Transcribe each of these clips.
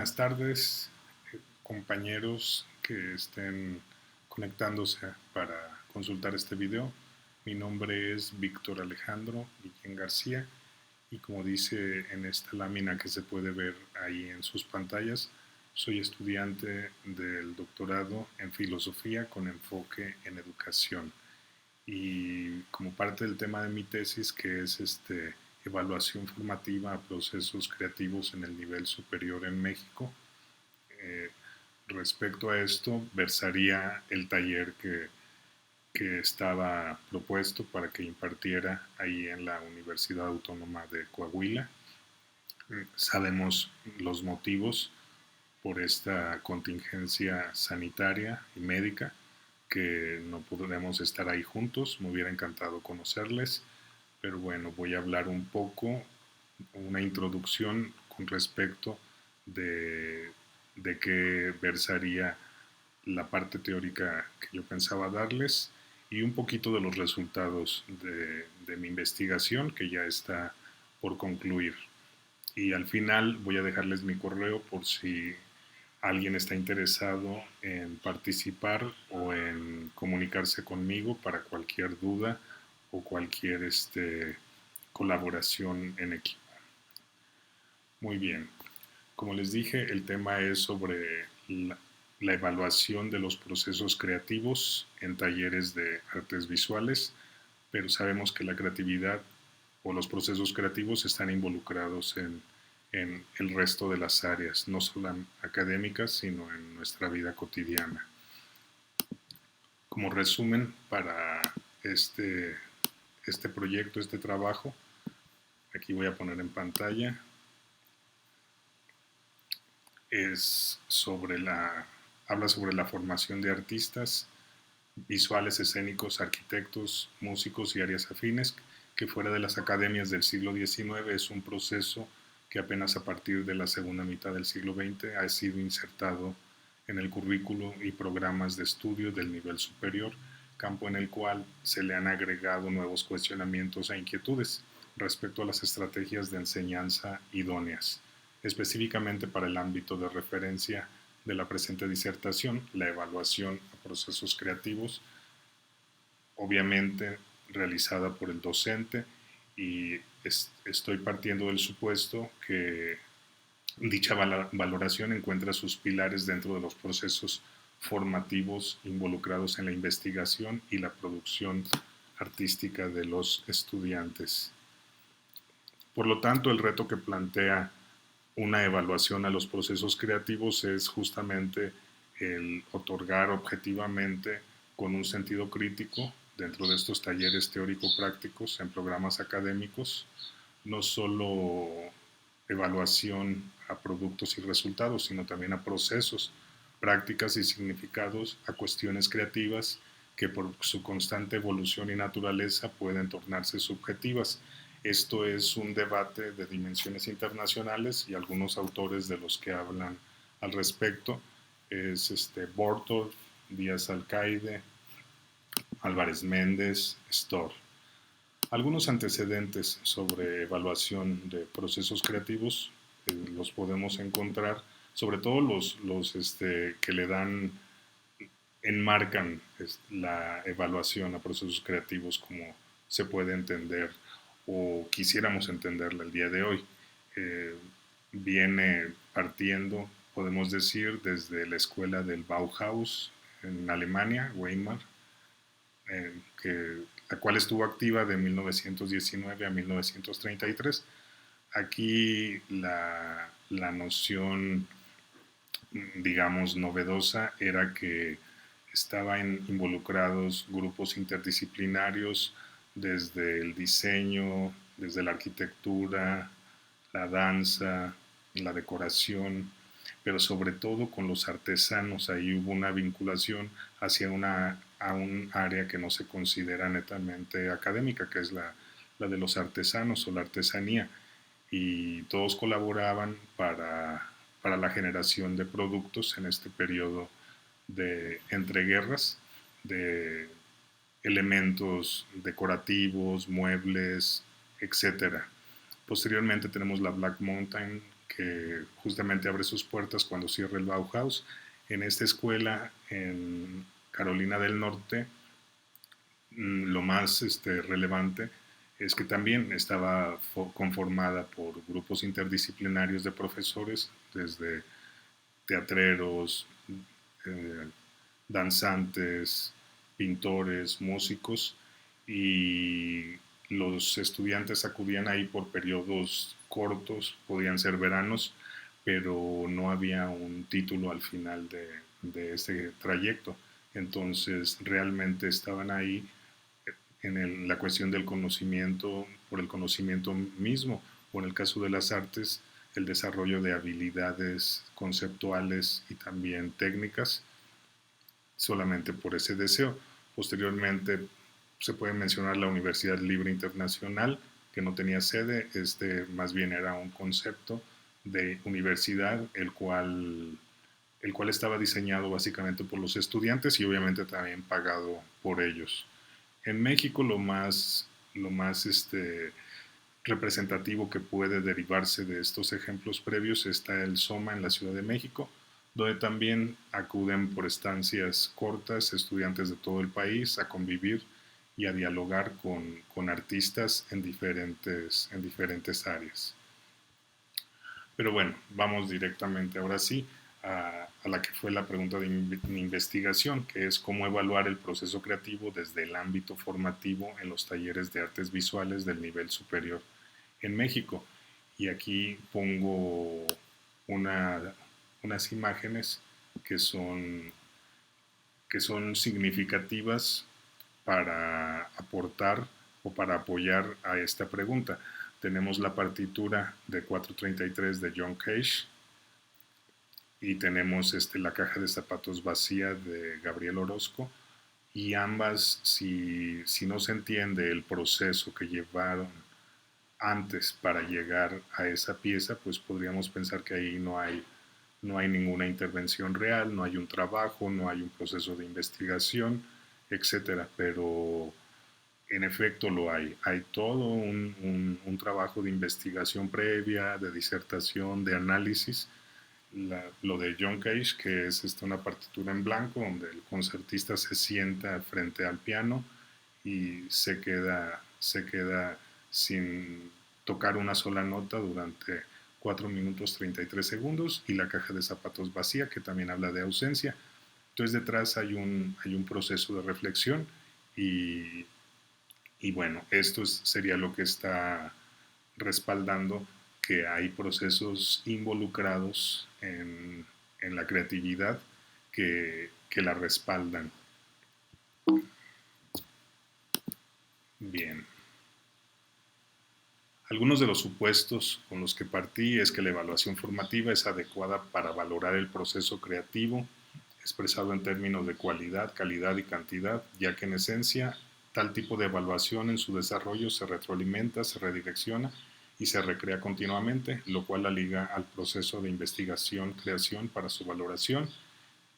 Buenas tardes, compañeros que estén conectándose para consultar este video. Mi nombre es Víctor Alejandro Guillén García y como dice en esta lámina que se puede ver ahí en sus pantallas, soy estudiante del doctorado en filosofía con enfoque en educación. Y como parte del tema de mi tesis, que es evaluación formativa a procesos creativos en el nivel superior en México, eh, respecto a esto versaría el taller que estaba propuesto para que impartiera ahí en la Universidad Autónoma de Coahuila. Sabemos los motivos por esta contingencia sanitaria y médica, que no podremos estar ahí juntos. Me hubiera encantado conocerles, pero bueno, voy a hablar un poco, una introducción con respecto de qué versaría la parte teórica que yo pensaba darles y un poquito de los resultados de mi investigación que ya está por concluir. Y al final voy a dejarles mi correo por si alguien está interesado en participar o en comunicarse conmigo para cualquier duda o cualquier colaboración en equipo. Muy bien, como les dije, el tema es sobre la evaluación de los procesos creativos en talleres de artes visuales, pero sabemos que la creatividad o los procesos creativos están involucrados en el resto de las áreas, no solo académicas, sino en nuestra vida cotidiana. Como resumen para este proyecto, este trabajo, aquí voy a poner en pantalla, habla sobre la formación de artistas visuales, escénicos, arquitectos, músicos y áreas afines, que fuera de las academias del siglo XIX es un proceso que apenas a partir de la segunda mitad del siglo XX ha sido insertado en el currículo y programas de estudio del nivel superior, campo en el cual se le han agregado nuevos cuestionamientos e inquietudes respecto a las estrategias de enseñanza idóneas, específicamente para el ámbito de referencia de la presente disertación, la evaluación a procesos creativos, obviamente realizada por el docente, y estoy partiendo del supuesto que dicha valoración encuentra sus pilares dentro de los procesos formativos involucrados en la investigación y la producción artística de los estudiantes. Por lo tanto, el reto que plantea una evaluación a los procesos creativos es justamente el otorgar objetivamente, con un sentido crítico, dentro de estos talleres teórico-prácticos en programas académicos, no solo evaluación a productos y resultados, sino también a procesos, prácticas y significados, a cuestiones creativas que por su constante evolución y naturaleza pueden tornarse subjetivas. Esto es un debate de dimensiones internacionales y algunos autores de los que hablan al respecto es Bortorf, Díaz Alcaide, Álvarez Méndez, Storr. Algunos antecedentes sobre evaluación de procesos creativos los podemos encontrar, sobre todo los que le dan, enmarcan la evaluación a procesos creativos como se puede entender o quisiéramos entenderla el día de hoy. Viene partiendo, podemos decir, desde la escuela del Bauhaus en Alemania, Weimar, la cual estuvo activa de 1919 a 1933. Aquí la noción, digamos, novedosa era que estaban involucrados grupos interdisciplinarios desde el diseño, desde la arquitectura, la danza, la decoración, pero sobre todo con los artesanos. Ahí hubo una vinculación hacia a un área que no se considera netamente académica, que es la de los artesanos o la artesanía, y todos colaboraban para la generación de productos en este periodo de entreguerras, de elementos decorativos, muebles, etcétera. Posteriormente tenemos la Black Mountain, que justamente abre sus puertas cuando cierra el Bauhaus. En esta escuela en Carolina del Norte, lo más relevante es que también estaba conformada por grupos interdisciplinarios de profesores, desde teatreros, eh, danzantes, pintores, músicos, y los estudiantes acudían ahí por periodos cortos, podían ser veranos, pero no había un título al final de ese trayecto. Entonces realmente estaban ahí en la cuestión del conocimiento, por el conocimiento mismo, o en el caso de las artes, el desarrollo de habilidades conceptuales y también técnicas, solamente por ese deseo. Posteriormente se puede mencionar la Universidad Libre Internacional, que no tenía sede, más bien era un concepto de universidad, el cual estaba diseñado básicamente por los estudiantes y obviamente también pagado por ellos. En México lo más representativo que puede derivarse de estos ejemplos previos está el SOMA en la Ciudad de México, donde también acuden por estancias cortas estudiantes de todo el país a convivir y a dialogar con artistas en diferentes áreas. Pero bueno, vamos directamente ahora sí a la que fue la pregunta de mi investigación, que es cómo evaluar el proceso creativo desde el ámbito formativo en los talleres de artes visuales del nivel superior en México. Y aquí pongo unas imágenes que son, que son significativas para aportar o para apoyar a esta pregunta. Tenemos la partitura de 433 de John Cage y tenemos la caja de zapatos vacía de Gabriel Orozco, y ambas, si no se entiende el proceso que llevaron antes para llegar a esa pieza, pues podríamos pensar que ahí no hay ninguna intervención real, no hay un trabajo, no hay un proceso de investigación, etcétera. Pero en efecto lo hay. Hay todo un trabajo de investigación previa, de disertación, de análisis. Lo de John Cage, que es una partitura en blanco donde el concertista se sienta frente al piano y se queda sin tocar una sola nota durante 4 minutos 33 segundos, y la caja de zapatos vacía, que también habla de ausencia. Entonces detrás hay un proceso de reflexión, y, y bueno, esto sería lo que está respaldando que hay procesos involucrados en la creatividad que la respaldan. Bien. Algunos de los supuestos con los que partí es que la evaluación formativa es adecuada para valorar el proceso creativo, expresado en términos de cualidad, calidad y cantidad, ya que en esencia tal tipo de evaluación en su desarrollo se retroalimenta, se redirecciona y se recrea continuamente, lo cual la liga al proceso de investigación-creación para su valoración.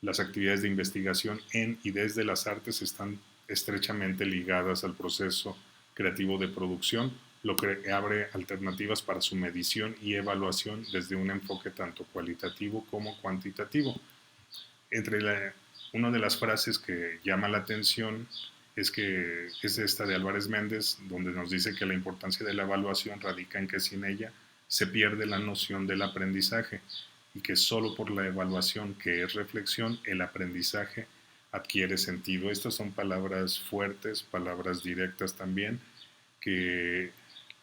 Las actividades de investigación en y desde las artes están estrechamente ligadas al proceso creativo de producción, lo que abre alternativas para su medición y evaluación desde un enfoque tanto cualitativo como cuantitativo. Una de las frases que llama la atención es esta de Álvarez Méndez, donde nos dice que la importancia de la evaluación radica en que sin ella se pierde la noción del aprendizaje, y que solo por la evaluación, que es reflexión, el aprendizaje adquiere sentido. Estas son palabras fuertes, palabras directas también, que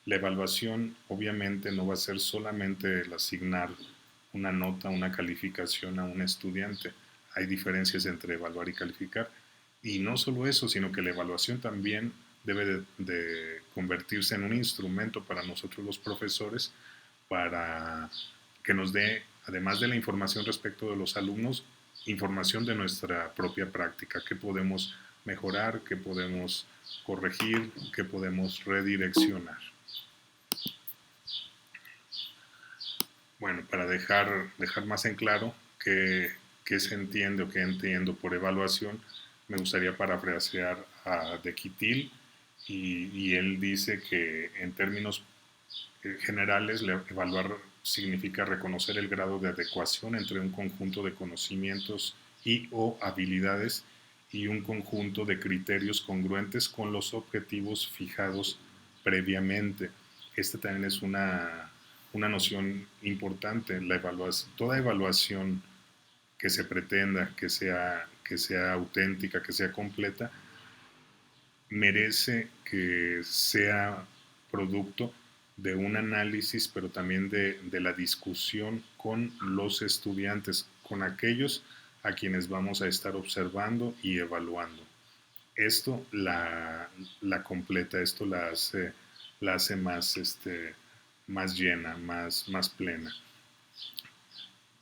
la evaluación obviamente no va a ser solamente el asignar una nota, una calificación a un estudiante. Hay diferencias entre evaluar y calificar. Y no solo eso, sino que la evaluación también debe de convertirse en un instrumento para nosotros los profesores, para que nos dé, además de la información respecto de los alumnos, información de nuestra propia práctica, qué podemos mejorar, qué podemos corregir, qué podemos redireccionar. Bueno, para dejar más en claro qué se entiende o qué entiendo por evaluación, me gustaría parafrasear a De Quitil, y él dice que en términos generales evaluar significa reconocer el grado de adecuación entre un conjunto de conocimientos y o habilidades y un conjunto de criterios congruentes con los objetivos fijados previamente. Esta también es una noción importante. Toda evaluación que se pretenda que sea auténtica, que sea completa, merece que sea producto de un análisis, pero también de la discusión con los estudiantes, con aquellos a quienes vamos a estar observando y evaluando. Esto la completa, esto la hace más, más llena, más plena.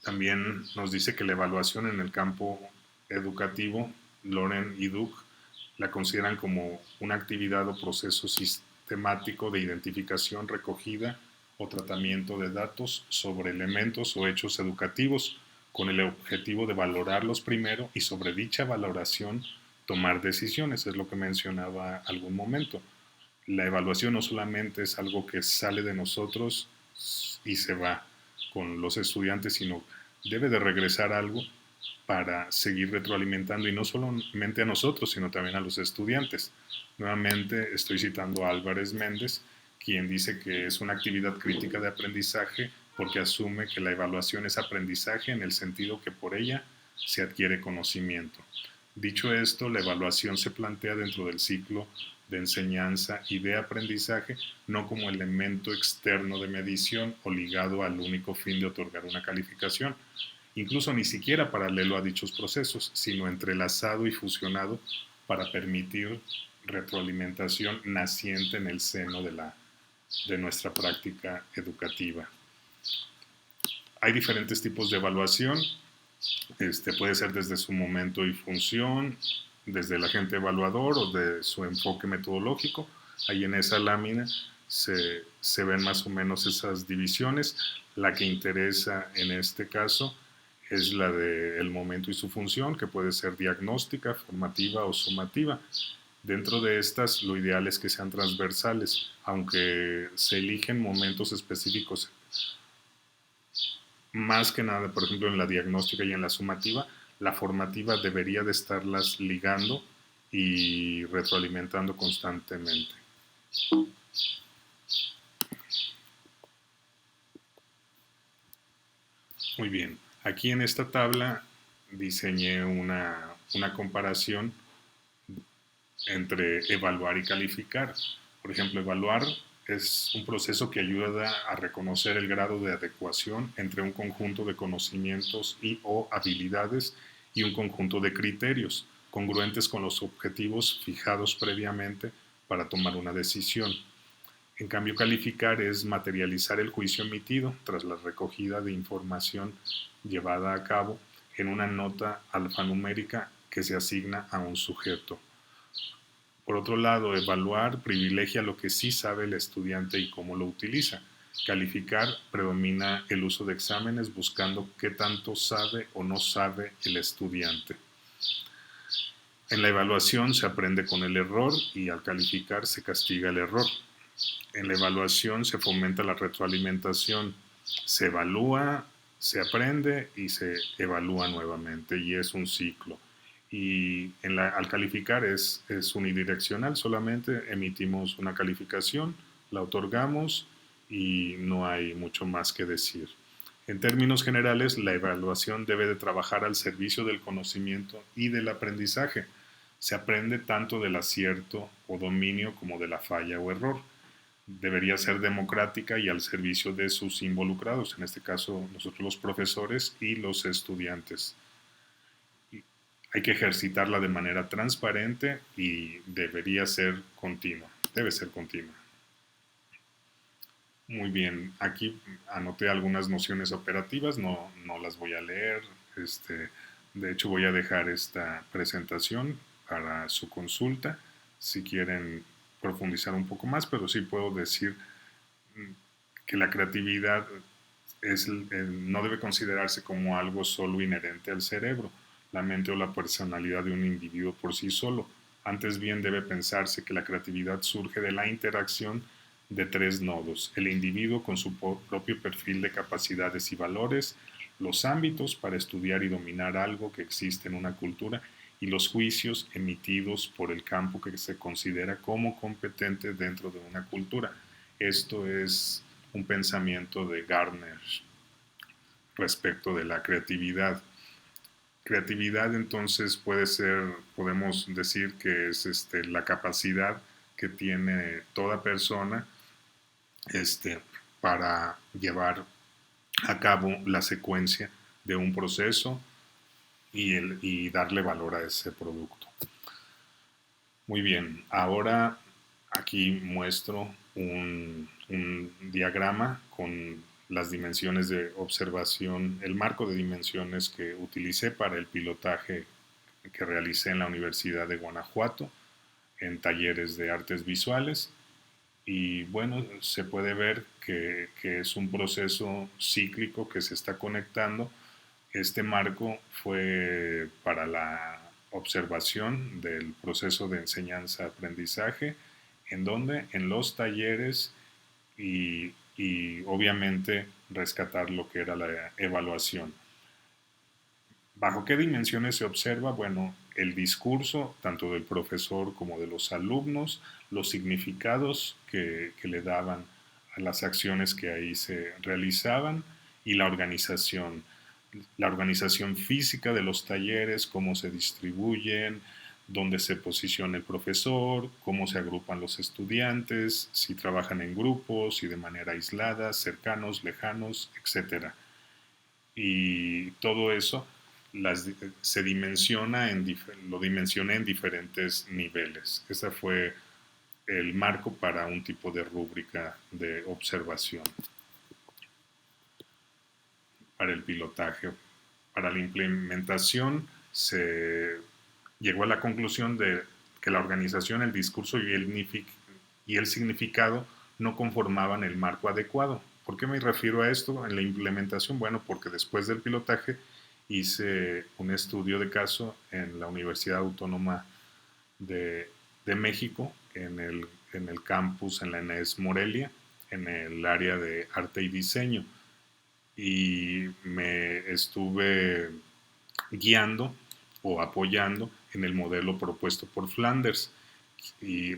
También nos dice que la evaluación en el campo educativo, Loren y Duke la consideran como una actividad o proceso sistemático de identificación, recogida o tratamiento de datos sobre elementos o hechos educativos con el objetivo de valorarlos primero y sobre dicha valoración tomar decisiones. Es lo que mencionaba algún momento. La evaluación no solamente es algo que sale de nosotros y se va con los estudiantes, sino debe de regresar algo para seguir retroalimentando, y no solamente a nosotros, sino también a los estudiantes. Nuevamente estoy citando a Álvarez Méndez, quien dice que es una actividad crítica de aprendizaje porque asume que la evaluación es aprendizaje en el sentido que por ella se adquiere conocimiento. Dicho esto, la evaluación se plantea dentro del ciclo de enseñanza y de aprendizaje, no como elemento externo de medición o ligado al único fin de otorgar una calificación, incluso ni siquiera paralelo a dichos procesos, sino entrelazado y fusionado para permitir retroalimentación naciente en el seno de nuestra práctica educativa. Hay diferentes tipos de evaluación. Puede ser desde su momento y función, desde el agente evaluador o de su enfoque metodológico. Ahí en esa lámina se ven más o menos esas divisiones. La que interesa en este caso es la del momento y su función, que puede ser diagnóstica, formativa o sumativa. Dentro de estas, lo ideal es que sean transversales, aunque se eligen momentos específicos. Más que nada, por ejemplo, en la diagnóstica y en la sumativa, la formativa debería de estarlas ligando y retroalimentando constantemente. Muy bien, aquí en esta tabla diseñé una comparación entre evaluar y calificar. Por ejemplo, evaluar es un proceso que ayuda a reconocer el grado de adecuación entre un conjunto de conocimientos y o habilidades y un conjunto de criterios congruentes con los objetivos fijados previamente para tomar una decisión. En cambio, calificar es materializar el juicio emitido tras la recogida de información llevada a cabo en una nota alfanumérica que se asigna a un sujeto. Por otro lado, evaluar privilegia lo que sí sabe el estudiante y cómo lo utiliza. Calificar predomina el uso de exámenes buscando qué tanto sabe o no sabe el estudiante. En la evaluación se aprende con el error y al calificar se castiga el error. En la evaluación se fomenta la retroalimentación. Se evalúa, se aprende y se evalúa nuevamente, y es un ciclo. Y al calificar es unidireccional, solamente emitimos una calificación, la otorgamos y no hay mucho más que decir. En términos generales, la evaluación debe de trabajar al servicio del conocimiento y del aprendizaje. Se aprende tanto del acierto o dominio como de la falla o error. Debería ser democrática y al servicio de sus involucrados, en este caso nosotros los profesores y los estudiantes. Hay que ejercitarla de manera transparente y debería ser continua, debe ser continua. Muy bien, aquí anoté algunas nociones operativas, no las voy a leer, de hecho voy a dejar esta presentación para su consulta, si quieren profundizar un poco más, pero sí puedo decir que la creatividad no debe considerarse como algo solo inherente al cerebro, la mente o la personalidad de un individuo por sí solo. Antes bien debe pensarse que la creatividad surge de la interacción de 3 nodos: el individuo con su propio perfil de capacidades y valores, los ámbitos para estudiar y dominar algo que existe en una cultura, y los juicios emitidos por el campo que se considera como competente dentro de una cultura. Esto es un pensamiento de Gardner respecto de la creatividad. Creatividad entonces podemos decir que es la capacidad que tiene toda persona para llevar a cabo la secuencia de un proceso y darle valor a ese producto. Muy bien, ahora aquí muestro un diagrama con las dimensiones de observación, el marco de dimensiones que utilicé para el pilotaje que realicé en la Universidad de Guanajuato en talleres de artes visuales. Y bueno, se puede ver que es un proceso cíclico que se está conectando. Este marco fue para la observación del proceso de enseñanza-aprendizaje, en donde en los talleres y obviamente rescatar lo que era la evaluación. ¿Bajo qué dimensiones se observa? Bueno, el discurso, tanto del profesor como de los alumnos, los significados que le daban a las acciones que ahí se realizaban y la organización física de los talleres, cómo se distribuyen, dónde se posiciona el profesor, cómo se agrupan los estudiantes, si trabajan en grupos, si de manera aislada, cercanos, lejanos, etcétera. Y todo eso se dimensiona lo dimensioné en diferentes niveles. Ese fue el marco para un tipo de rúbrica de observación para el pilotaje. Para la implementación se llegó a la conclusión de que la organización, el discurso y el significado no conformaban el marco adecuado. ¿Por qué me refiero a esto en la implementación? Bueno, porque después del pilotaje hice un estudio de caso en la Universidad Autónoma de México, en el campus, en la ENES Morelia, en el área de arte y diseño. Y me estuve guiando o apoyando en el modelo propuesto por Flanders. Y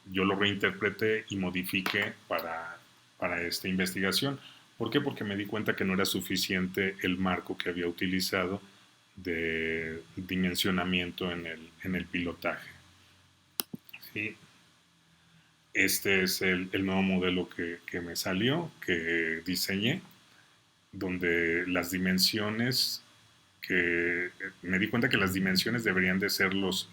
yo lo reinterpreté y modifiqué para esta investigación. ¿Por qué? Porque me di cuenta que no era suficiente el marco que había utilizado de dimensionamiento en el pilotaje. ¿Sí? Este es el nuevo modelo que me salió, que diseñé, donde las dimensiones me di cuenta que las dimensiones deberían de ser los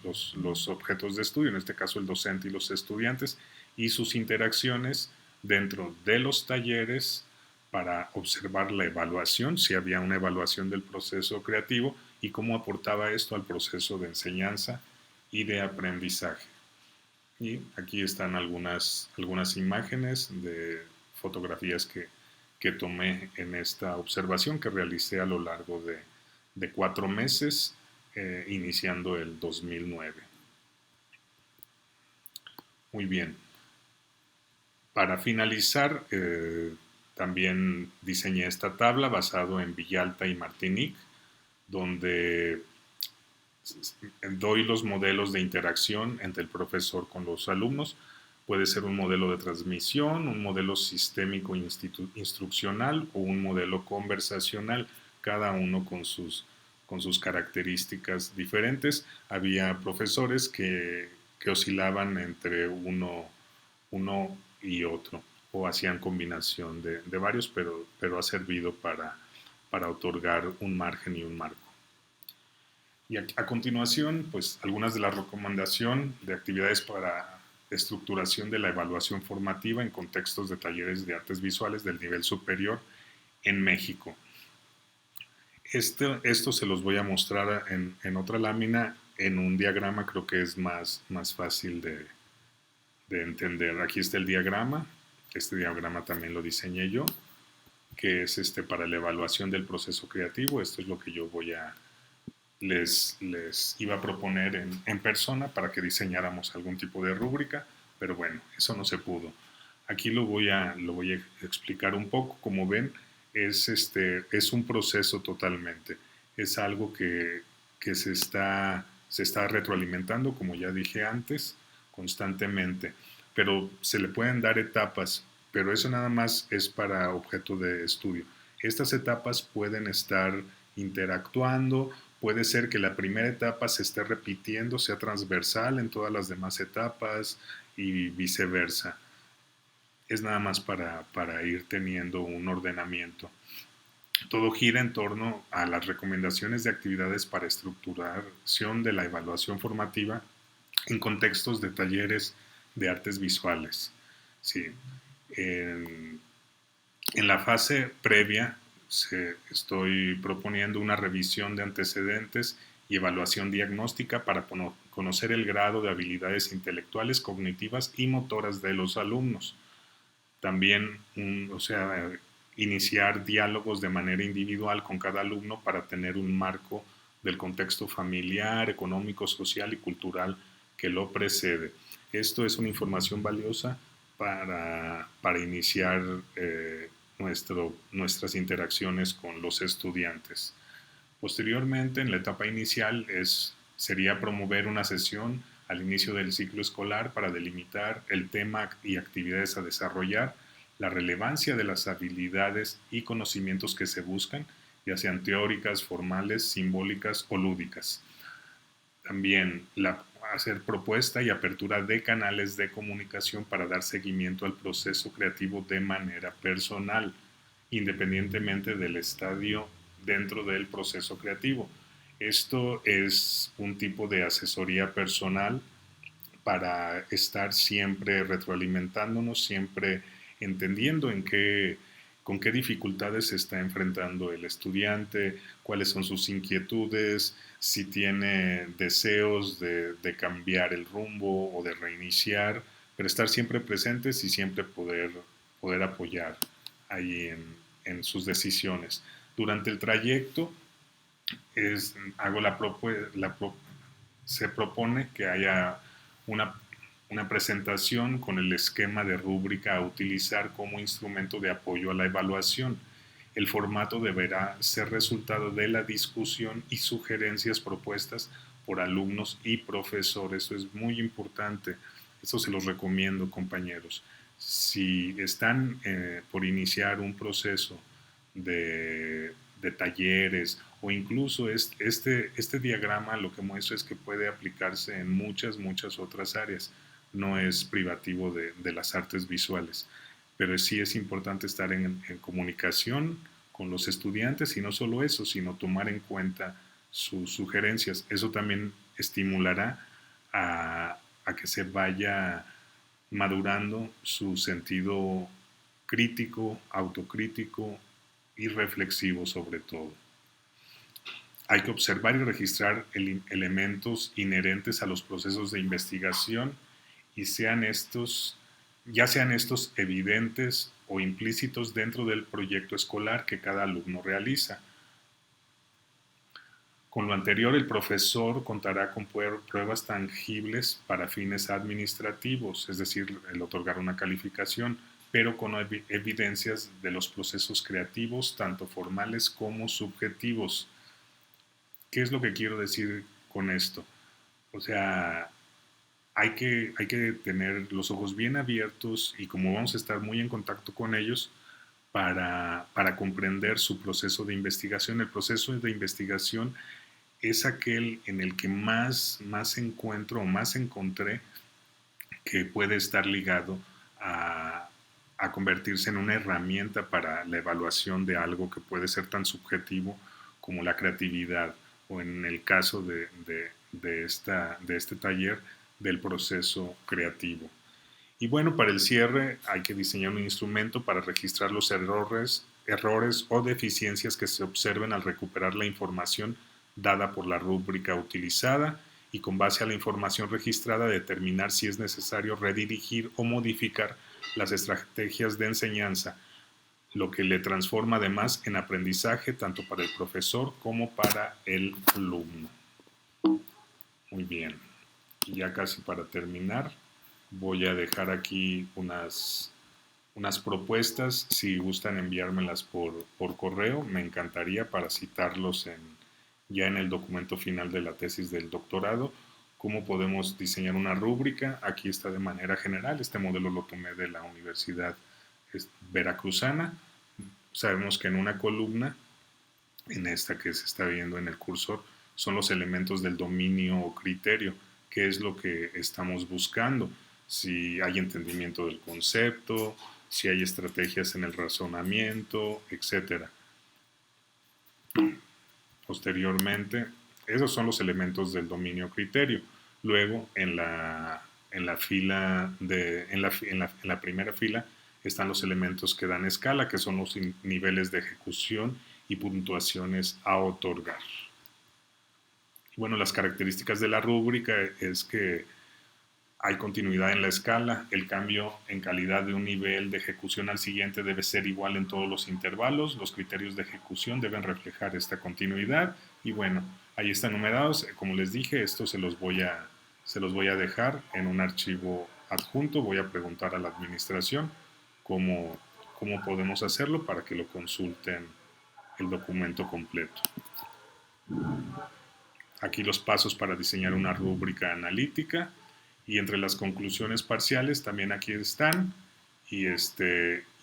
objetos de estudio, en este caso el docente y los estudiantes, y sus interacciones dentro de los talleres para observar la evaluación, si había una evaluación del proceso creativo y cómo aportaba esto al proceso de enseñanza y de aprendizaje. Y aquí están algunas imágenes de fotografías que tomé en esta observación que realicé a lo largo de 4 meses, iniciando el 2009. Muy bien. Para finalizar, también diseñé esta tabla basado en Villalta y Martinique, donde doy los modelos de interacción entre el profesor con los alumnos. Puede ser un modelo de transmisión, un modelo sistémico instruccional o un modelo conversacional, cada uno con sus características diferentes. Había profesores que oscilaban entre uno y otro o hacían combinación de varios, pero ha servido para otorgar un margen y un marco. Y a continuación, pues algunas de las recomendaciones de actividades para estructuración de la evaluación formativa en contextos de talleres de artes visuales del nivel superior en México. Esto se los voy a mostrar en otra lámina, en un diagrama, creo que es más fácil de entender. Aquí está el diagrama, este diagrama también lo diseñé yo, que es para la evaluación del proceso creativo. Esto es lo que yo les iba a proponer en persona para que diseñáramos algún tipo de rúbrica, pero bueno, eso no se pudo. Aquí lo voy a explicar un poco. Como ven, es un proceso totalmente. Es algo que se está retroalimentando, como ya dije antes, constantemente. Pero se le pueden dar etapas, pero eso nada más es para objeto de estudio. Estas etapas pueden estar interactuando, puede ser que la primera etapa se esté repitiendo, sea transversal en todas las demás etapas y viceversa. Es nada más para ir teniendo un ordenamiento. Todo gira en torno a las recomendaciones de actividades para estructuración de la evaluación formativa en contextos de talleres de artes visuales. Sí. En, en la fase previa estoy proponiendo una revisión de antecedentes y evaluación diagnóstica para conocer el grado de habilidades intelectuales, cognitivas y motoras de los alumnos. También, iniciar diálogos de manera individual con cada alumno para tener un marco del contexto familiar, económico, social y cultural que lo precede. Esto es una información valiosa para iniciar nuestras interacciones con los estudiantes. Posteriormente, en la etapa inicial, sería promover una sesión al inicio del ciclo escolar para delimitar el tema y actividades a desarrollar, la relevancia de las habilidades y conocimientos que se buscan, ya sean teóricas, formales, simbólicas o lúdicas. También hacer propuesta y apertura de canales de comunicación para dar seguimiento al proceso creativo de manera personal, independientemente del estadio dentro del proceso creativo. Esto es un tipo de asesoría personal para estar siempre retroalimentándonos, siempre entendiendo con qué dificultades se está enfrentando el estudiante, cuáles son sus inquietudes, si tiene deseos de cambiar el rumbo o de reiniciar, pero estar siempre presentes y siempre poder apoyar ahí en sus decisiones. Durante el trayecto hago se propone que haya una, una presentación con el esquema de rúbrica a utilizar como instrumento de apoyo a la evaluación. El formato deberá ser resultado de la discusión y sugerencias propuestas por alumnos y profesores. Eso es muy importante. Esto se los recomiendo, compañeros. Si están por iniciar un proceso de talleres o incluso este diagrama lo que muestra es que puede aplicarse en muchas otras áreas. No es privativo de las artes visuales, pero sí es importante estar en comunicación con los estudiantes y no solo eso, sino tomar en cuenta sus sugerencias. Eso también estimulará a que se vaya madurando su sentido crítico, autocrítico y reflexivo sobre todo. Hay que observar y registrar elementos inherentes a los procesos de investigación y ya sean estos evidentes o implícitos dentro del proyecto escolar que cada alumno realiza. Con lo anterior, el profesor contará con pruebas tangibles para fines administrativos, es decir, el otorgar una calificación, pero con evidencias de los procesos creativos, tanto formales como subjetivos. ¿Qué es lo que quiero decir con esto? O sea, hay que tener los ojos bien abiertos y como vamos a estar muy en contacto con ellos para comprender su proceso de investigación. El proceso de investigación es aquel en el que más encuentro o más encontré que puede estar ligado a convertirse en una herramienta para la evaluación de algo que puede ser tan subjetivo como la creatividad o en el caso de este taller del proceso creativo. Y bueno, para el cierre hay que diseñar un instrumento para registrar los errores o deficiencias que se observen al recuperar la información dada por la rúbrica utilizada y con base a la información registrada determinar si es necesario redirigir o modificar las estrategias de enseñanza, lo que le transforma además en aprendizaje tanto para el profesor como para el alumno. Muy bien, y ya casi para terminar voy a dejar aquí unas unas propuestas, si gustan enviármelas por correo, me encantaría para citarlos ya en el documento final de la tesis del doctorado. ¿Cómo podemos diseñar una rúbrica? Aquí está de manera general, este modelo lo tomé de la Universidad Veracruzana. Sabemos que en una columna, en esta que se está viendo en el cursor, son los elementos del dominio o criterio, que es lo que estamos buscando. Si hay entendimiento del concepto, si hay estrategias en el razonamiento, etcétera. Posteriormente, esos son los elementos del dominio criterio. Luego, en la fila en la primera fila están los elementos que dan escala, que son los niveles de ejecución y puntuaciones a otorgar. Bueno, las características de la rúbrica es que hay continuidad en la escala, el cambio en calidad de un nivel de ejecución al siguiente debe ser igual en todos los intervalos, los criterios de ejecución deben reflejar esta continuidad y bueno, ahí están numerados, como les dije, esto se los voy a dejar en un archivo adjunto, voy a preguntar a la administración cómo podemos hacerlo para que lo consulten el documento completo. Aquí los pasos para diseñar una rúbrica analítica y entre las conclusiones parciales también aquí están y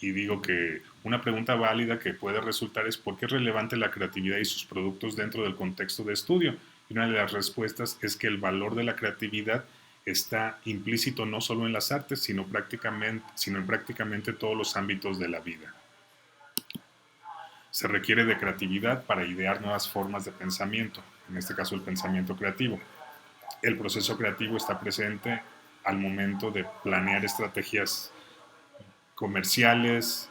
digo que una pregunta válida que puede resultar es ¿por qué es relevante la creatividad y sus productos dentro del contexto de estudio? Y una de las respuestas es que el valor de la creatividad está implícito no solo en las artes, sino en prácticamente todos los ámbitos de la vida. Se requiere de creatividad para idear nuevas formas de pensamiento, en este caso el pensamiento creativo. El proceso creativo está presente al momento de planear estrategias comerciales,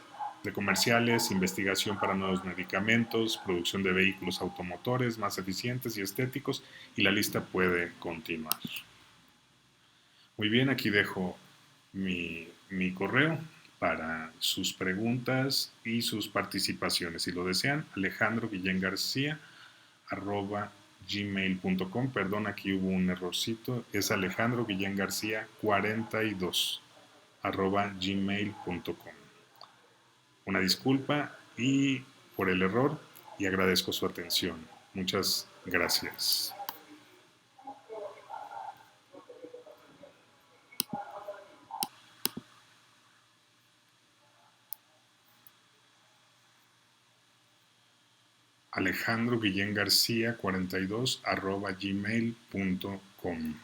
investigación para nuevos medicamentos, producción de vehículos automotores más eficientes y estéticos, y la lista puede continuar. Muy bien, aquí dejo mi correo para sus preguntas y sus participaciones. Si lo desean, Alejandro Guillén García, @gmail.com. Perdón, aquí hubo un errorcito. Es Alejandro Guillén García 42 @gmail.com. Una disculpa y por el error y agradezco su atención. Muchas gracias. Alejandro Guillén García 42 @gmail.com.